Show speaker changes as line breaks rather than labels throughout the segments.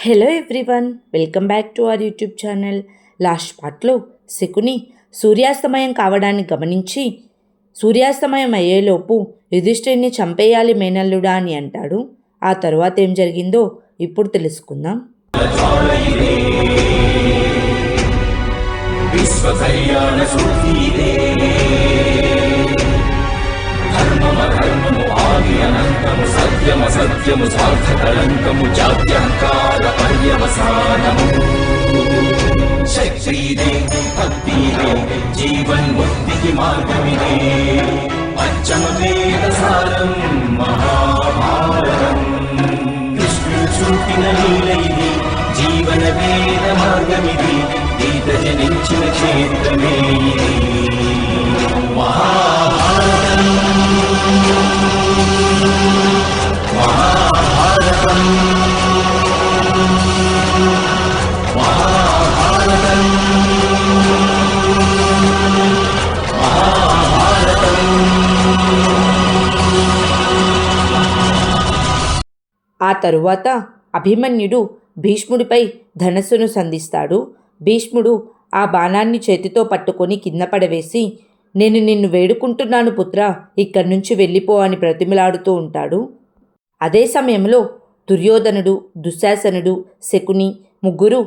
Hello everyone, welcome back to our YouTube channel. Last పార్ట్లో శకుని సూర్యాస్తమయం కావడాన్ని గమనించి సూర్యాస్తమయం అయ్యేలోపు యుధిష్ఠిరుని చంపేయాలి మేనల్లుడా అని అంటాడు. ఆ తరువాత ఏం జరిగిందో ఇప్పుడు తెలుసుకుందాం.
సత్యము సార్థకలంకము జాత్యంకార పర్యవసానము శక్తిదే భక్తిదే జీవన్ముక్తికి మార్గమిదే పంచమ వేద సారం మహాభారతం కృష్ణుడు చూపిన లీల ఇది జీవన వేద మార్గమిది గీత జనించిన క్షేత్రమే ఇది మహాభారతం.
ఆ తరువాత అభిమన్యుడు భీష్ముడిపై ధనస్సును సంధిస్తాడు. భీష్ముడు ఆ బాణాన్ని చేతితో పట్టుకొని కింద పడవేసి, నేను నిన్ను వేడుకుంటున్నాను పుత్ర, ఇక్కడి నుంచి వెళ్ళిపో అని బ్రతిమిలాడుతూ ఉంటాడు. అదే సమయంలో దుర్యోధనుడు, దుశ్శాసనుడు, శకుని ముగ్గురు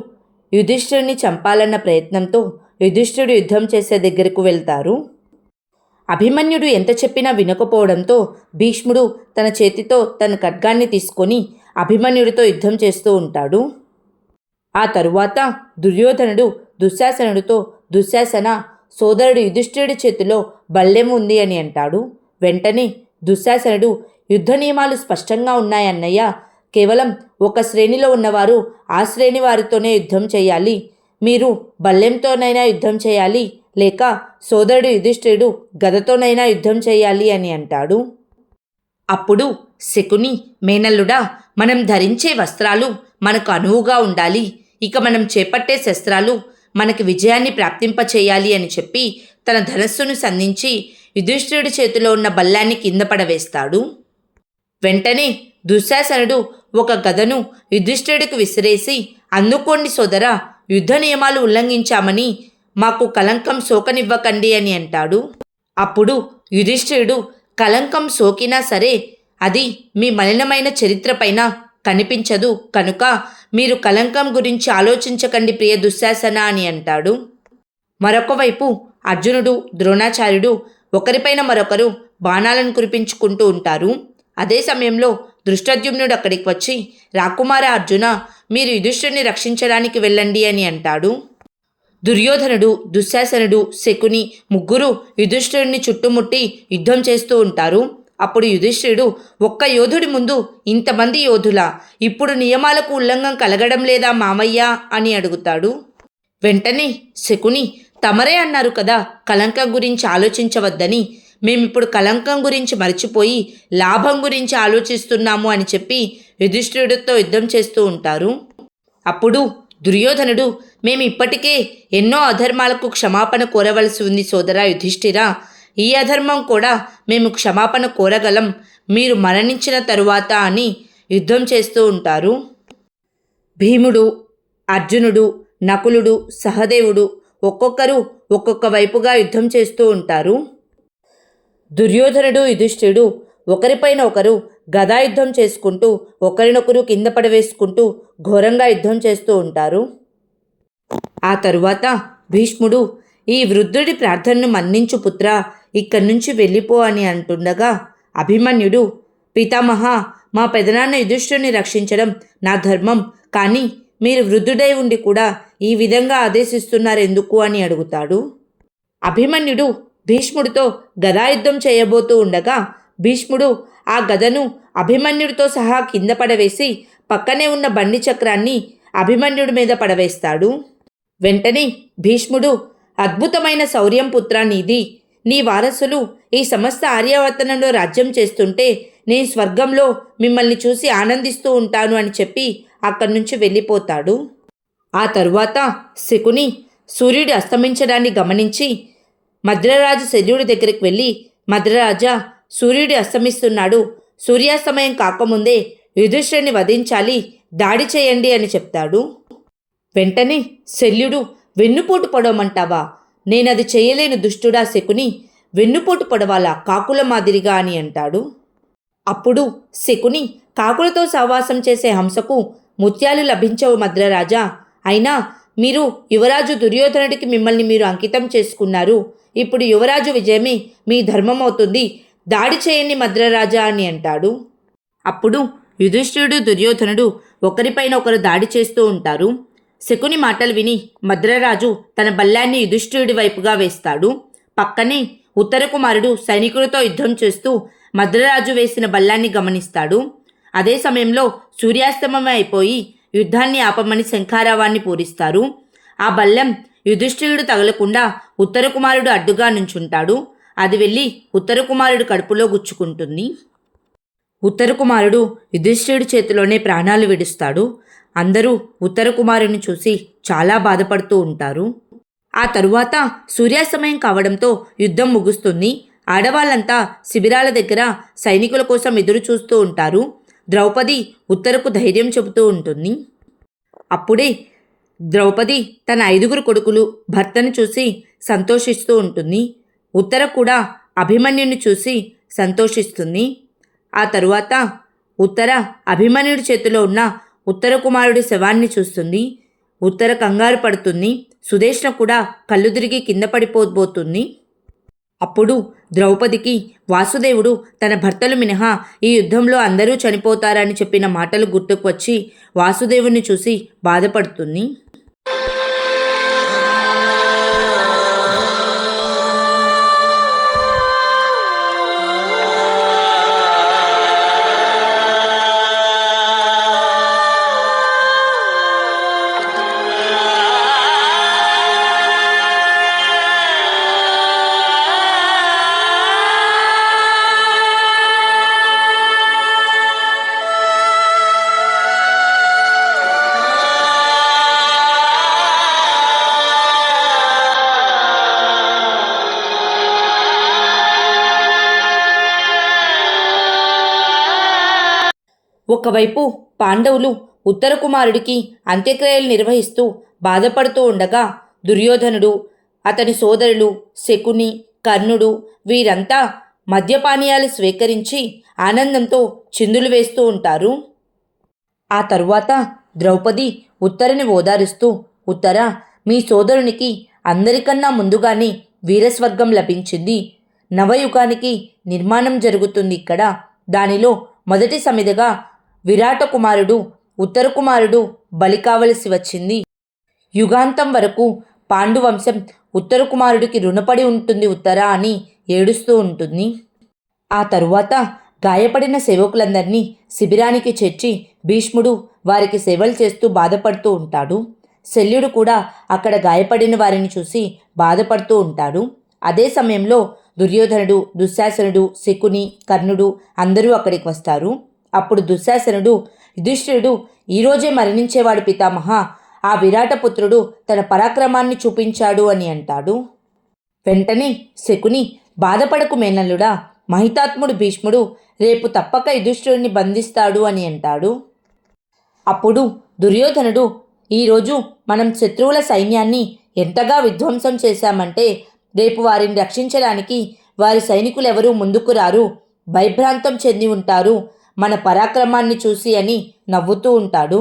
యుధిష్ఠిరుని చంపాలన్న ప్రయత్నంతో యుధిష్ఠిరుడు యుద్ధం చేసే దగ్గరకు వెళ్తారు. అభిమన్యుడు ఎంత చెప్పినా వినకపోవడంతో భీష్ముడు తన చేతితో తన ఖడ్గాన్ని తీసుకొని అభిమన్యుడితో యుద్ధం చేస్తూ ఉంటాడు. ఆ తరువాత దుర్యోధనుడు దుశ్శాసనుడితో, దుశ్శాసన, సోదరుడు యుధిష్ఠిరుడి చేతిలో బల్లెం ఉంది అని అంటాడు. వెంటనే దుశ్శాసనుడు, యుద్ధ నియమాలు స్పష్టంగా ఉన్నాయన్నయ్య, కేవలం ఒక శ్రేణిలో ఉన్నవారు ఆ శ్రేణి వారితోనే యుద్ధం చేయాలి, మీరు బల్లెంతోనైనా యుద్ధం చేయాలి, లేక సోదరుడు యుధిష్ఠిరుడు గదతోనైనా యుద్ధం చేయాలి అని అంటాడు. అప్పుడు శకుని, మేనల్లుడా, మనం ధరించే వస్త్రాలు మనకు అనువుగా ఉండాలి, ఇక మనం చేపట్టే శస్త్రాలు మనకి విజయాన్ని ప్రాప్తింపచేయాలి అని చెప్పి తన ధనస్సును సంధించి యుధిష్ఠిరుడి చేతిలో ఉన్న బల్లాన్ని కింద పడవేస్తాడు. వెంటనే దుశ్శాసనుడు ఒక గదను యుధిష్ఠిరుడికి విసిరేసి, అందుకోండి సోదరా, యుద్ధ నియమాలు ఉల్లంఘించామని మాకు కలంకం సోకనివ్వకండి అని అంటాడు. అప్పుడు యుధిష్ఠిరుడు, కలంకం సోకినా సరే అది మీ మలినమైన చరిత్రపైన కనిపించదు, కనుక మీరు కలంకం గురించి ఆలోచించకండి ప్రియ దుశ్శాసన అని అంటాడు. మరొక వైపు అర్జునుడు, ద్రోణాచార్యుడు ఒకరిపైన మరొకరు బాణాలను కురిపించుకుంటూ ఉంటారు. అదే సమయంలో దృష్టద్యుమ్నుడు అక్కడికి వచ్చి, రాకుమార అర్జున, మీరు యుధిష్ఠిరుని రక్షించడానికి వెళ్ళండి అని అంటాడు. దుర్యోధనుడు, దుశ్శాసనుడు, శకుని ముగ్గురు యుధిష్ఠిరుని చుట్టుముట్టి యుద్ధం చేస్తూ ఉంటారు. అప్పుడు యుధిష్ఠిరుడు, ఒక్క యోధుడి ముందు ఇంతమంది యోధులా, ఇప్పుడు నియమాలకు ఉల్లంఘన కలగడం లేదా మామయ్య అని అడుగుతాడు. వెంటనే శకుని, తమరే అన్నారు కదా కలంకం గురించి ఆలోచించవద్దని, మేమిప్పుడు కలంకం గురించి మర్చిపోయి లాభం గురించి ఆలోచిస్తున్నాము అని చెప్పి యుధిష్ఠిరుడితో యుద్ధం చేస్తూ ఉంటారు. అప్పుడు దుర్యోధనుడు, మేము ఇప్పటికే ఎన్నో అధర్మాలకు క్షమాపణ కోరవలసి ఉంది సోదరా యుధిష్ఠిరా, ఈ అధర్మం కూడా మేము క్షమాపణ కోరగలం, మీరు మరణించిన తరువాత అని యుద్ధం చేస్తూ ఉంటారు. భీముడు, అర్జునుడు, నకులుడు, సహదేవుడు ఒక్కొక్కరు ఒక్కొక్క వైపుగా యుద్ధం చేస్తూ ఉంటారు. దుర్యోధనుడు, యుధిష్ఠిరుడు ఒకరిపైన ఒకరు గదాయుద్ధం చేసుకుంటూ ఒకరినొకరు కింద పడవేసుకుంటూ ఘోరంగా యుద్ధం చేస్తూ ఉంటారు. ఆ తరువాత భీష్ముడు, ఈ వృద్ధుడి ప్రార్థనను మన్నించు పుత్ర, ఇక్కడి నుంచి వెళ్ళిపో అని అంటుండగా అభిమన్యుడు, పితామహ, మా పెదనాన్న యుధిష్ఠిరుని రక్షించడం నా ధర్మం, కానీ మీరు వృద్ధుడై ఉండి కూడా ఈ విధంగా ఆదేశిస్తున్నారెందుకు అని అడుగుతాడు. అభిమన్యుడు భీష్ముడితో గదాయుద్ధం చేయబోతూ ఉండగా భీష్ముడు ఆ గదను అభిమన్యుడితో సహా కింద పడవేసి పక్కనే ఉన్న బండి చక్రాన్ని అభిమన్యుడి మీద పడవేస్తాడు. వెంటనే భీష్ముడు, అద్భుతమైన శౌర్యం పుత్ర నీది, నీ వారసులు ఈ సమస్త ఆర్యావర్తనంలో రాజ్యం చేస్తుంటే నేను స్వర్గంలో మిమ్మల్ని చూసి ఆనందిస్తూ ఉంటాను అని చెప్పి అక్కడి నుంచి వెళ్ళిపోతాడు. ఆ తరువాత శకుని సూర్యుడు అస్తమించడాన్ని గమనించి మద్రరాజు శల్యుడి దగ్గరికి వెళ్ళి, మద్రరాజా, సూర్యుడు అస్తమిస్తున్నాడు, సూర్యాస్తమయం కాకముందే యుధిష్ఠిరుని వధించాలి, దాడి చేయండి అని చెప్తాడు. వెంటనే శల్యుడు, వెన్నుపోటు పొడవమంటావా? నేనది చేయలేను దుష్టుడా శకుని, వెన్నుపోటు పొడవాలా కాకుల మాదిరిగా అని అంటాడు. అప్పుడు శకుని, కాకులతో సహవాసం చేసే హంసకు ముత్యాలు లభించవు మద్రరాజా. అయినా మీరు యువరాజు దుర్యోధనుడికి మిమ్మల్ని మీరు అంకితం చేసుకున్నారు. ఇప్పుడు యువరాజు విజయమే మీ ధర్మమవుతుంది. దాడి చేయండి మద్రరాజా అని అంటాడు. అప్పుడు యుధిష్ఠిరుడు దుర్యోధనుడు ఒకరిపైన ఒకరు దాడి చేస్తూ ఉంటారు. శకుని మాటలు విని మద్రరాజు తన బల్లాన్ని యుధిష్ఠిరుడి వైపుగా వేస్తాడు. పక్కనే ఉత్తర కుమారుడు సైనికులతో యుద్ధం చేస్తూ మద్రరాజు వేసిన బల్లాన్ని గమనిస్తాడు. అదే సమయంలో సూర్యాస్తమయం అయిపోయి యుద్ధాన్ని ఆపమని శంఖారావాన్ని పూరిస్తారు. ఆ బల్లం యుధిష్ఠిరుడు తగలకుండా ఉత్తర కుమారుడు అడ్డుగా నుంచుంటాడు. అది వెళ్ళి ఉత్తర కుమారుడు కడుపులో గుచ్చుకుంటుంది. ఉత్తర కుమారుడు యుధిష్ఠిరుడి చేతిలోనే ప్రాణాలు విడుస్తాడు. అందరూ ఉత్తర కుమారుని చూసి చాలా బాధపడుతూ ఉంటారు. ఆ తరువాత సూర్యాస్తమయం కావడంతో యుద్ధం ముగుస్తుంది. ఆడవాళ్ళంతా శిబిరాల దగ్గర సైనికుల కోసం ఎదురు చూస్తూ ఉంటారు. ద్రౌపది ఉత్తరకు ధైర్యం చెబుతూ ఉంటుంది. అప్పుడే ద్రౌపది తన 5 కొడుకులు భర్తను చూసి సంతోషిస్తూ ఉంటుంది. ఉత్తర కూడా అభిమన్యుని చూసి సంతోషిస్తుంది. ఆ తరువాత ఉత్తర అభిమన్యుడి చేతిలో ఉన్న ఉత్తర కుమారుడి శవాన్ని చూస్తుంది. ఉత్తర కంగారు పడుతుంది. సుదేష్ణ కూడా కళ్ళు తిరిగి కింద పడిపోబోతుంది. అప్పుడు ద్రౌపదికి వాసుదేవుడు తన భర్తలు మినహా ఈ యుద్ధంలో అందరూ చనిపోతారని చెప్పిన మాటలు గుర్తుకు వచ్చి వాసుదేవుని చూసి బాధపడుతుంది. ఒకవైపు పాండవులు ఉత్తర కుమారుడికి అంత్యక్రియలు నిర్వహిస్తూ బాధపడుతూ ఉండగా దుర్యోధనుడు, అతని సోదరులు శకుని, కర్ణుడు వీరంతా మద్యపానీయాలు స్వీకరించి ఆనందంతో చిందులు వేస్తూ ఉంటారు. ఆ తరువాత ద్రౌపది ఉత్తరని ఓదారుస్తూ, ఉత్తర, మీ సోదరునికి అందరికన్నా ముందుగానే వీరస్వర్గం లభించింది. నవయుగానికి నిర్మాణం జరుగుతుంది ఇక్కడ. దానిలో మొదటి సమిధగా విరాట కుమారుడు ఉత్తర కుమారుడు బలి కావలసి వచ్చింది. యుగాంతం వరకు పాండువంశం ఉత్తర కుమారుడికి రుణపడి ఉంటుంది ఉత్తర అని ఏడుస్తూ ఉంటుంది. ఆ తరువాత గాయపడిన సేవకులందరినీ శిబిరానికి చేర్చి భీష్ముడు వారికి సేవలు చేస్తూ బాధపడుతూ ఉంటాడు. శల్యుడు కూడా అక్కడ గాయపడిన వారిని చూసి బాధపడుతూ ఉంటాడు. అదే సమయంలో దుర్యోధనుడు, దుశ్శాసనుడు, శకుని, కర్ణుడు అందరూ అక్కడికి వస్తారు. అప్పుడు దుశ్శాసనుడు, యుధిష్ఠిరుడు ఈరోజే మరణించేవాడు పితామహ, ఆ విరాటపుత్రుడు తన పరాక్రమాన్ని చూపించాడు అని అంటాడు. వెంటనే శకుని, బాధపడకు మేనల్లుడా, మహితాత్ముడు భీష్ముడు రేపు తప్పక యుధిష్ఠిరుడిని బంధిస్తాడు అని అంటాడు. అప్పుడు దుర్యోధనుడు, ఈరోజు మనం శత్రువుల సైన్యాన్ని ఎంతగా విధ్వంసం చేశామంటే రేపు వారిని రక్షించడానికి వారి సైనికులెవరూ ముందుకు రారు, భయభ్రాంతం చెంది ఉంటారు మన పరాక్రమాన్ని చూసి అని నవ్వుతూ ఉంటాడు.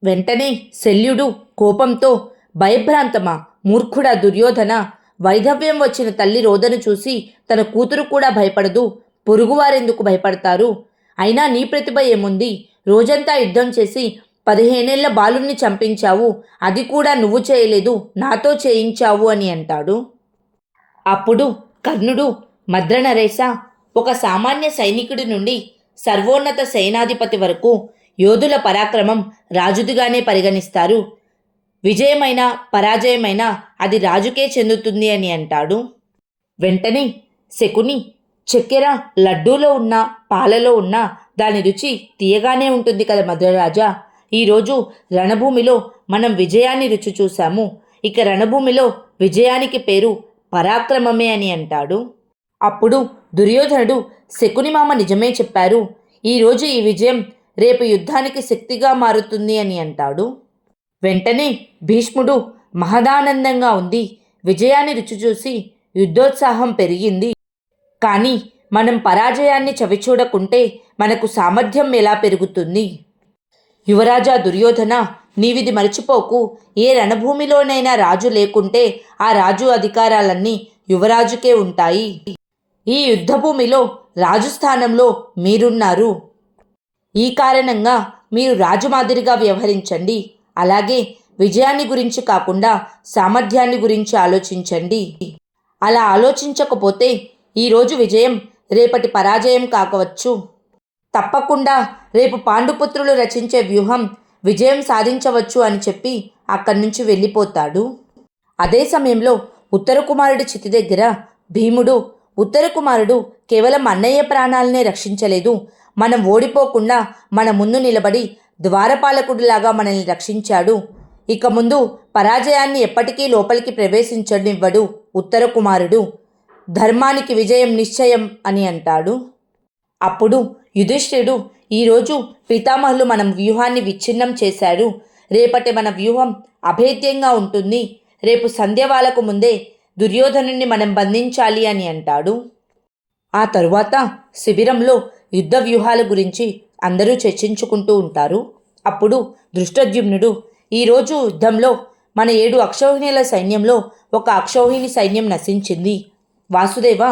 వెంటనే శల్యుడు కోపంతో, భయభ్రాంతమా, మూర్ఖుడా దుర్యోధన, వైధవ్యం వచ్చిన తల్లి రోదను చూసి తన కూతురు కూడా భయపడదు, పొరుగువారెందుకు భయపడతారు? అయినా నీ ప్రతిభ ఏముంది? రోజంతా యుద్ధం చేసి 15 ఏళ్ల బాలుణ్ణి చంపించావు, అది కూడా నువ్వు చేయలేదు, నాతో చేయించావు అని అంటాడు. అప్పుడు కర్ణుడు, మద్రనరేశ, ఒక సామాన్య సైనికుడి నుండి సర్వోన్నత సేనాధిపతి వరకు యోధుల పరాక్రమం రాజుదిగానే పరిగణిస్తారు. విజయమైన పరాజయమైన అది రాజుకే చెందుతుంది అని అంటాడు. వెంటనే శకుని, చక్కెర లడ్డూలో ఉన్న పాలలో ఉన్న దాని రుచి తీయగానే ఉంటుంది కదా మద్రరాజా, ఈరోజు రణభూమిలో మనం విజయాన్ని రుచి చూశాము. ఇక రణభూమిలో విజయానికి పేరు పరాక్రమమే అని అంటాడు. అప్పుడు దుర్యోధనుడు, శకుని మామ నిజమే చెప్పారు, ఈరోజు ఈ విజయం రేపు యుద్ధానికి శక్తిగా మారుతుంది అని అంటాడు. వెంటనే భీష్ముడు మహదానందంగా ఉంది. విజయాన్ని రుచి చూసి యుద్ధోత్సాహం పెరిగింది. కానీ మనం పరాజయాన్ని చవిచూడకుంటే మనకు సామర్థ్యం ఎలా పెరుగుతుంది? యువరాజా దుర్యోధన, నీవిది మరచిపోకు. ఏ రణభూమిలోనైనా రాజు లేకుంటే ఆ రాజు అధికారాలన్నీ యువరాజుకే ఉంటాయి. ఈ యుద్ధభూమిలో రాజు స్థానంలో మీరున్నారు. ఈ కారణంగా మీరు రాజు మాదిరిగా వ్యవహరించండి. అలాగే విజయాన్ని గురించి కాకుండా సామర్థ్యాన్ని గురించి ఆలోచించండి. అలా ఆలోచించకపోతే ఈరోజు విజయం రేపటి పరాజయం కాకవచ్చు. తప్పకుండా రేపు పాండుపుత్రులు రచించే వ్యూహం విజయం సాధించవచ్చు అని చెప్పి అక్కడి నుంచి వెళ్ళిపోతాడు. అదే సమయంలో ఉత్తర కుమారుడి చితి దగ్గర భీముడు, ఉత్తర కుమారుడు కేవలం అన్నయ్య ప్రాణాలనే రక్షించలేదు, మనం ఓడిపోకుండా మన ముందు నిలబడి ద్వారపాలకుడిలాగా మనల్ని రక్షించాడు. ఇక ముందు పరాజయాన్ని ఎప్పటికీ లోపలికి ప్రవేశించనివ్వడు ఉత్తర కుమారుడు. ధర్మానికి విజయం నిశ్చయం అని అంటాడు. అప్పుడు యుధిష్ఠిరుడు, ఈరోజు పితామహులు మన వ్యూహాన్ని విచ్ఛిన్నం చేశారు. రేపటి మన వ్యూహం అభేద్యంగా ఉంటుంది. రేపు సంధ్యవాలకు ముందే దుర్యోధనుణ్ణి మనం బంధించాలి అని అంటాడు. ఆ తరువాత శిబిరంలో యుద్ధ వ్యూహాల గురించి అందరూ చర్చించుకుంటూ ఉంటారు. అప్పుడు దృష్టద్యుమ్నుడు, ఈరోజు యుద్ధంలో మన 7 అక్షౌహిణీల సైన్యంలో ఒక అక్షౌహిణి సైన్యం నశించింది. వాసుదేవ,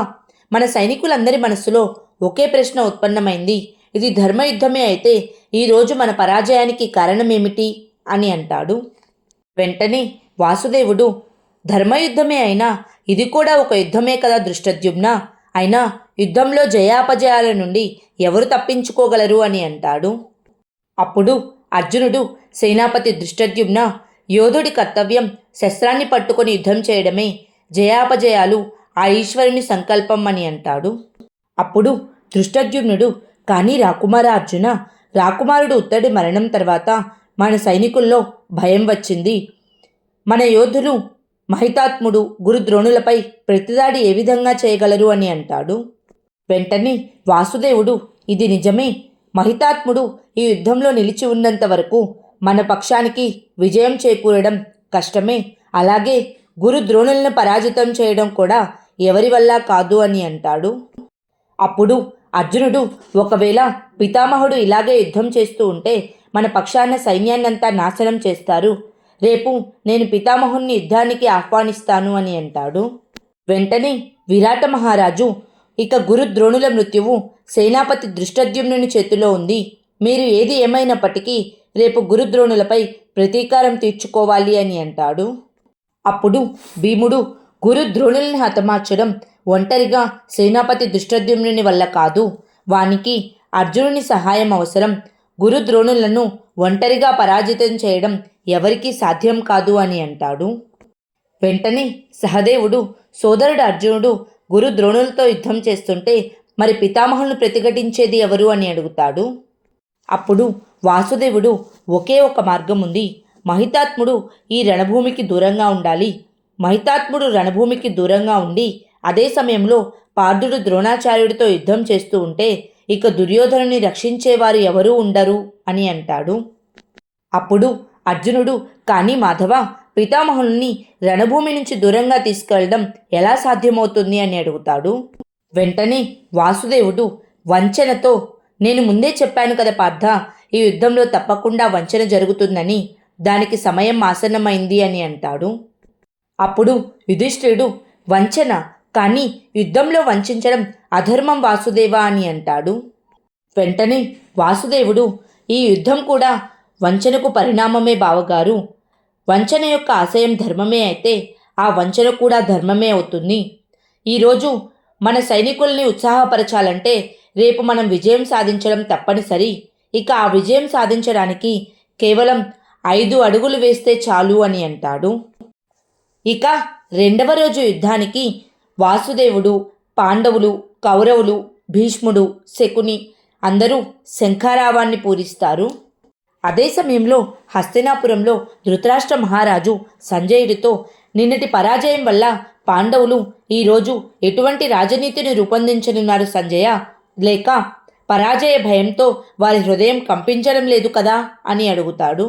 మన సైనికులందరి మనస్సులో ఒకే ప్రశ్న ఉత్పన్నమైంది. ఇది ధర్మయుద్ధమే అయితే ఈరోజు మన పరాజయానికి కారణమేమిటి అని అంటాడు. వెంటనే వాసుదేవుడు, ధర్మయుద్ధమే అయినా ఇది కూడా ఒక యుద్ధమే కదా దృష్టద్యుమ్న. అయినా యుద్ధంలో జయాపజయాల నుండి ఎవరు తప్పించుకోగలరు అని అంటాడు. అప్పుడు అర్జునుడు, సేనాపతి దృష్టద్యుమ్న, యోధుడి కర్తవ్యం శస్త్రాన్ని పట్టుకొని యుద్ధం చేయడమే. జయాపజయాలు ఆ ఈశ్వరుని సంకల్పం అని అంటాడు. అప్పుడు దృష్టద్యుమ్నుడు, కానీ రాకుమార అర్జున, రాకుమారుడు ఉత్తడి మరణం తర్వాత మన సైనికుల్లో భయం వచ్చింది. మన యోధులు మహితాత్ముడు గురుద్రోణులపై ప్రతిదాడి ఏ విధంగా చేయగలరు అని అంటాడు. వెంటనే వాసుదేవుడు, ఇది నిజమే. మహితాత్ముడు ఈ యుద్ధంలో నిలిచి ఉన్నంత వరకు మన పక్షానికి విజయం చేకూరడం కష్టమే. అలాగే గురుద్రోణులను పరాజితం చేయడం కూడా ఎవరి వల్ల కాదు అని అంటాడు. అప్పుడు అర్జునుడు, ఒకవేళ పితామహుడు ఇలాగే యుద్ధం చేస్తూ ఉంటే మన పక్షాన సైన్యాన్నంతా నాశనం చేస్తారు. రేపు నేను పితామహుణ్ణి యుద్ధానికి ఆహ్వానిస్తాను అని అంటాడు. వెంటనే విరాట మహారాజు, ఇక గురుద్రోణుల మృత్యువు సేనాపతి దృష్టద్యుమ్నుని చేతిలో ఉంది. మీరు ఏది ఏమైనప్పటికీ రేపు గురుద్రోణులపై ప్రతీకారం తీర్చుకోవాలి అని అంటాడు. అప్పుడు భీముడు, గురుద్రోణుల్ని హతమార్చడం ఒంటరిగా సేనాపతి దృష్టద్యుమ్నుని వల్ల కాదు. వానికి అర్జునుని సహాయం అవసరం. గురుద్రోణులను ఒంటరిగా పరాజితం చేయడం ఎవరికీ సాధ్యం కాదు అని అంటాడు. వెంటనే సహదేవుడు, సోదరుడు అర్జునుడు గురుద్రోణులతో యుద్ధం చేస్తుంటే మరి పితామహులను ప్రతిఘటించేది ఎవరు అని అడుగుతాడు. అప్పుడు వాసుదేవుడు, ఒకే ఒక మార్గం ఉంది. మహితాత్ముడు ఈ రణభూమికి దూరంగా ఉండాలి. మహితాత్ముడు రణభూమికి దూరంగా ఉండి అదే సమయంలో పార్థుడు ద్రోణాచార్యుడితో యుద్ధం చేస్తూ ఉంటే ఇక దుర్యోధనుని రక్షించేవారు ఎవరూ ఉండరు అని అంటాడు. అప్పుడు అర్జునుడు, కానీ మాధవ, పితామహుల్ని రణభూమి నుంచి దూరంగా తీసుకెళ్లడం ఎలా సాధ్యమవుతుంది అని అడుగుతాడు. వెంటనే వాసుదేవుడు, వంచనతో, నేను ముందే చెప్పాను కదా పార్థ, ఈ యుద్ధంలో తప్పకుండా వంచన జరుగుతుందని, దానికి సమయం ఆసన్నమైంది అని అంటాడు. అప్పుడు యుధిష్ఠిరుడు, వంచన, కానీ యుద్ధంలో వంచడం అధర్మం వాసుదేవ అని అంటాడు. వెంటనే వాసుదేవుడు, ఈ యుద్ధం కూడా వంచనకు పరిణామమే బావగారు. వంచన యొక్క ఆశయం ధర్మమే అయితే ఆ వంచన కూడా ధర్మమే అవుతుంది. ఈరోజు మన సైనికుల్ని ఉత్సాహపరచాలంటే రేపు మనం విజయం సాధించడం తప్పనిసరి. ఇక ఆ విజయం సాధించడానికి కేవలం 5 అడుగులు వేస్తే చాలు అని అంటాడు. ఇక 2వ రోజు యుద్ధానికి వాసుదేవుడు, పాండవులు, కౌరవులు, భీష్ముడు, శకుని అందరూ శంఖారావాన్ని పూరిస్తారు. అదే సమయంలో హస్తినాపురంలో ధృతరాష్ట్ర మహారాజు సంజయుడితో, నిన్నటి పరాజయం వల్ల పాండవులు ఈరోజు ఎటువంటి రాజనీతిని రూపొందించనున్నారు సంజయ, లేక పరాజయ భయంతో వారి హృదయం కంపించడం లేదు కదా అని అడుగుతాడు.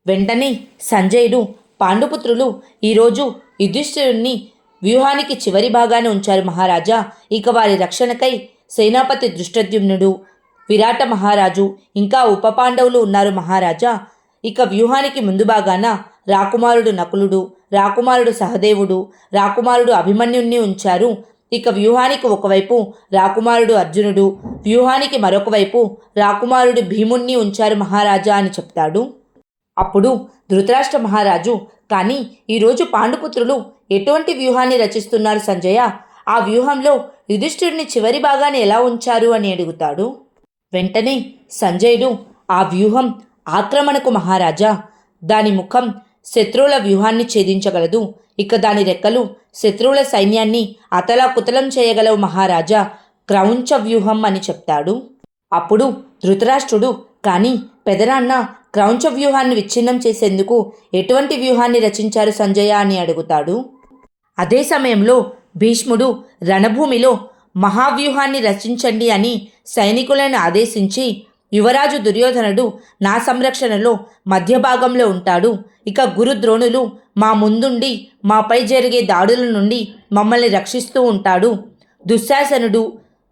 వెంటనే సంజయుడు, పాండుపుత్రులు ఈరోజు యుధిష్ఠిరుణ్ణి వ్యూహానికి చివరి భాగాన ఉంచారు మహారాజా. ఇక వారి రక్షణకై సేనాపతి దృష్టద్యుమ్నుడు, విరాట మహారాజు, ఇంకా ఉప పాండవులు ఉన్నారు మహారాజా. ఇక వ్యూహానికి ముందు భాగాన రాకుమారుడు నకులుడు, రాకుమారుడు సహదేవుడు, రాకుమారుడు అభిమన్యుణ్ణి ఉంచారు. ఇక వ్యూహానికి ఒకవైపు రాకుమారుడు అర్జునుడు, వ్యూహానికి మరొక వైపు రాకుమారుడు భీముణ్ణి ఉంచారు మహారాజా అని చెప్తాడు. అప్పుడు ధృతరాష్ట్ర మహారాజు, కానీ ఈరోజు పాండుపుత్రులు ఎటువంటి వ్యూహాన్ని రచిస్తున్నారు సంజయ? ఆ వ్యూహంలో యుధిష్ఠిరుని చివరి భాగాన్ని ఎలా ఉంచారు అని అడుగుతాడు. వెంటనే సంజయుడు, ఆ వ్యూహం ఆక్రమణకు మహారాజా. దాని ముఖం శత్రువుల వ్యూహాన్ని ఛేదించగలదు. ఇక దాని రెక్కలు శత్రువుల సైన్యాన్ని అతలాకుతలం చేయగలవు మహారాజా. క్రౌంచ వ్యూహం అని చెప్తాడు. అప్పుడు ధృతరాష్ట్రుడు, కానీ పెదనాన్న క్రౌంచ వ్యూహాన్ని విచ్ఛిన్నం చేసేందుకు ఎటువంటి వ్యూహాన్ని రచించారు సంజయ అని అడుగుతాడు. అదే సమయంలో భీష్ముడు రణభూమిలో మహావ్యూహాన్ని రచించండి అని సైనికులను ఆదేశించి, యువరాజు దుర్యోధనుడు నా సంరక్షణలో మధ్య భాగంలో ఉంటాడు. ఇక గురు ద్రోణులు మా ముందుండి మాపై జరిగే దాడుల నుండి మమ్మల్ని రక్షిస్తూ ఉంటాడు. దుశ్శాసనుడు,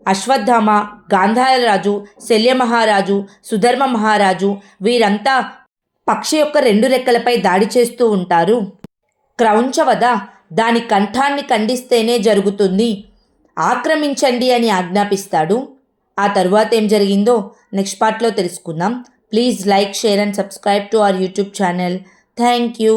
అశ్వత్థామ, గాంధారరాజు, శల్యమహారాజు, సుధర్మ మహారాజు వీరంతా పక్షి యొక్క 2 రెక్కలపై దాడి చేస్తూ ఉంటారు. క్రౌంచవద దాని కంఠాన్ని ఖండిస్తేనే జరుగుతుంది. ఆక్రమించండి అని ఆజ్ఞాపిస్తాడు. ఆ తరువాత ఏం జరిగిందో నెక్స్ట్ పార్ట్లో తెలుసుకుందాం. Please like, share and subscribe to our YouTube channel. Thank you.